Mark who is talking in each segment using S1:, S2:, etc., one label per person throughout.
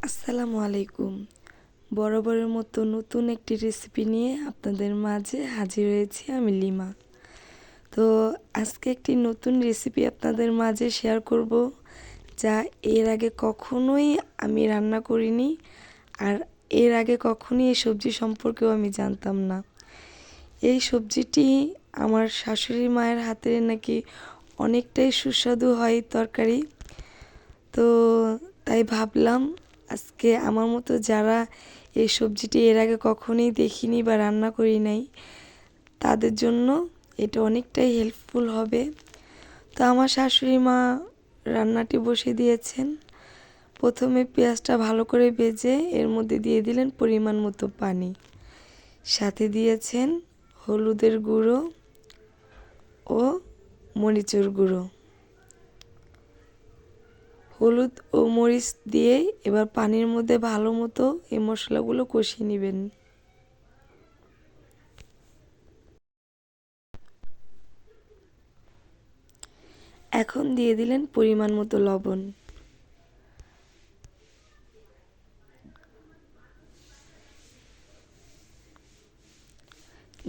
S1: আসসালামু আলাইকুম। বরাবরের মতো নতুন একটি রেসিপি নিয়ে আপনাদের মাঝে হাজির হয়েছি আমি লিমা। তো আজকে একটি নতুন রেসিপি আপনাদের মাঝে শেয়ার করব, যা এর আগে কখনোই আমি রান্না করিনি। আর এর আগে কখনোই এই সবজি সম্পর্কেও আমি জানতাম না। এই সবজিটি আমার শাশুড়ি মায়ের হাতের নাকি অনেকটাই সুস্বাদু হয় তরকারি। তো তাই ভাবলাম আজকে আমার মতো যারা এই সবজিটি এর আগে কখনোই দেখিনি বা রান্না করি নাই, তাদের জন্য এটা অনেকটাই হেল্পফুল হবে। তো আমার শাশুড়ি মা রান্নাটি বসিয়ে দিয়েছেন। প্রথমে পেঁয়াজটা ভালো করে ভেজে এর মধ্যে দিয়ে দিলেন পরিমাণ মতো পানি, সাথে দিয়েছেন হলুদের গুঁড়ো ও মরিচের গুঁড়ো। হলুদ ও মরিচ দিয়ে এবার পানির মধ্যে ভালো মতো এই মশলাগুলো কষিয়ে নেবেন। এখন দিয়ে দিলেন পরিমাণ মতো লবণ।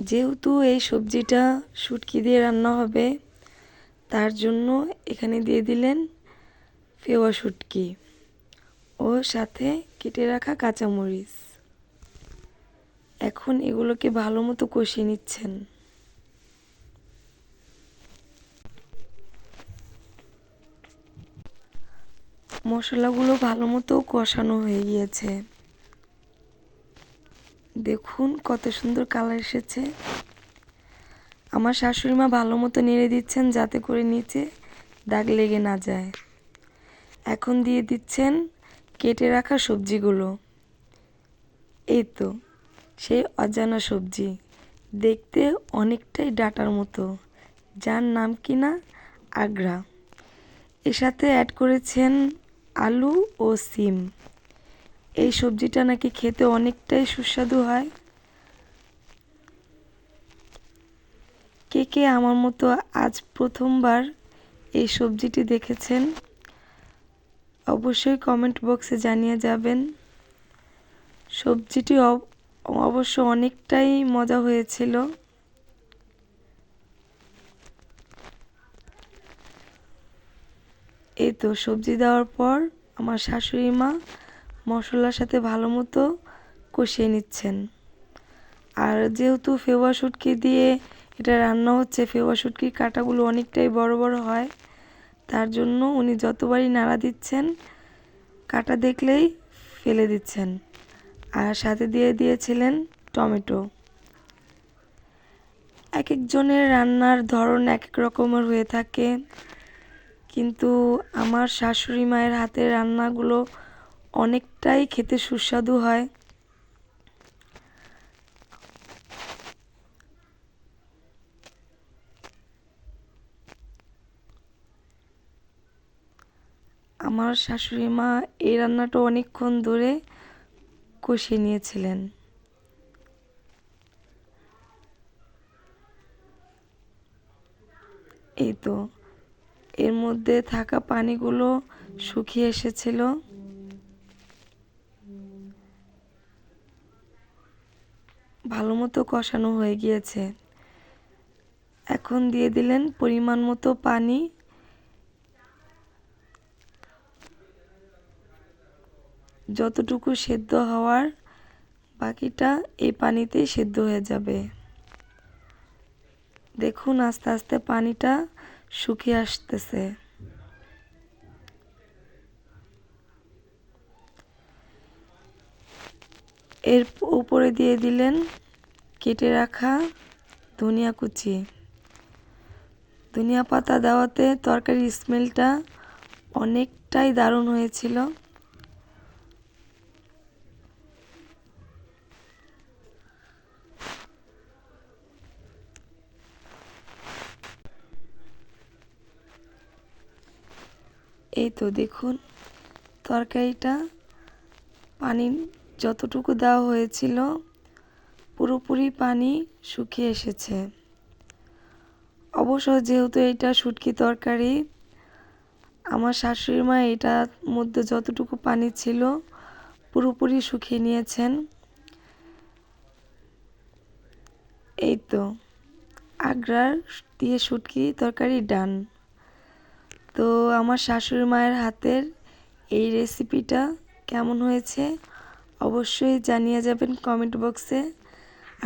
S1: যেহেতু এই সবজিটা শুটকি দিয়ে রান্না হবে, তার জন্য এখানে দিয়ে দিলেন ফেওয়া শুটকি ও সাথে কেটে রাখা কাঁচামরিচ। এখন এগুলোকে ভালো মতো কষিয়ে নিচ্ছেন। মশলাগুলো ভালো মতো কষানো হয়ে গিয়েছে। দেখুন কত সুন্দর কালার এসেছে। আমার শাশুড়ি মা ভালো মতো নেড়ে দিচ্ছেন যাতে করে নিচে দাগ লেগে না যায়। এখন দিয়ে দিচ্ছেন কেটে রাখা সবজিগুলো। এই তো সেই অজানা সবজি, দেখতে অনেকটাই ডাঁটার মতো, যার নাম কিনা আগ্রা। এর সাথে অ্যাড করেছেন আলু ও সিম। এই সবজিটা নাকি খেতে অনেকটাই সুস্বাদু হয়। কে কে আমার মতো আজ প্রথমবার এই সবজিটি দেখেছেন অবশ্যই কমেন্ট বক্সে জানিয়ে যাবেন। সবজিটি অবশ্য অনেকটাই মজা হয়েছিল। এই তো সবজি দেওয়ার পর আমার শাশুড়ি মা মশলার সাথে ভালো মতো কষিয়ে নিচ্ছেন। আর যেহেতু ফেওয়া শুটকি দিয়ে এটা রান্না হচ্ছে, ফেওয়া শুটকির কাঁটাগুলো অনেকটাই বড় বড় হয়, তার জন্য উনি যতবারই নাড়া দিচ্ছেন কাঁটা দেখলেই ফেলে দিচ্ছেন। আর সাথে দিয়ে দিয়েছিলেন টমেটো। এক একজনের রান্নার ধরন এক এক রকমের হয়ে থাকে, কিন্তু আমার শাশুড়ি মায়ের হাতের রান্নাগুলো অনেকটাই খেতে সুস্বাদু হয়। আমার শাশুড়ি মা এই রান্নাটা অনেকক্ষণ ধরে কষিয়ে নিয়েছিলেন। এই তো এর মধ্যে থাকা পানিগুলো শুকিয়ে এসেছিল। ভালো মতো কষানো হয়ে গিয়েছে। এখন দিয়ে দিলেন পরিমাণ মতো পানি। যতটুকু সেদ্ধ হওয়ার, বাকিটা এই পানিতেই সেদ্ধ হয়ে যাবে। দেখুন আস্তে আস্তে পানিটা শুকিয়ে আসতেছে। এর উপরে দিয়ে দিলেন কেটে রাখা ধনিয়া কুচি। ধনিয়া পাতা দেওয়াতে তরকারির স্মেলটা অনেকটাই দারুণ হয়েছিল। এই তো দেখুন তরকারিটা পানি যতটুকু দেওয়া হয়েছিল পুরোপুরি পানি শুকিয়ে এসেছে। অবশ্য যেহেতু এটা শুটকি তরকারি, আমার শাশুড়ি মা এটার মধ্যে যতটুকু পানি ছিল পুরোপুরি শুকিয়ে নিয়েছেন। এই তো আগ্রার দিয়ে শুটকি তরকারি ডান। তো আমার শাশুড়ি মায়ের হাতের এই রেসিপিটা কেমন হয়েছে অবশ্যই জানিয়ে যাবেন কমেন্ট বক্সে।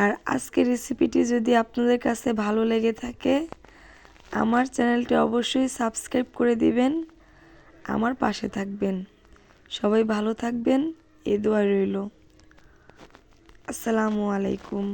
S1: আর আজকের রেসিপিটি যদি আপনাদের কাছে ভালো লেগে থাকে আমার চ্যানেলটি অবশ্যই সাবস্ক্রাইব করে দিবেন, আমার পাশে থাকবেন। সবাই ভালো থাকবেন, এই দোয়া রইল। আসসালামু আলাইকুম।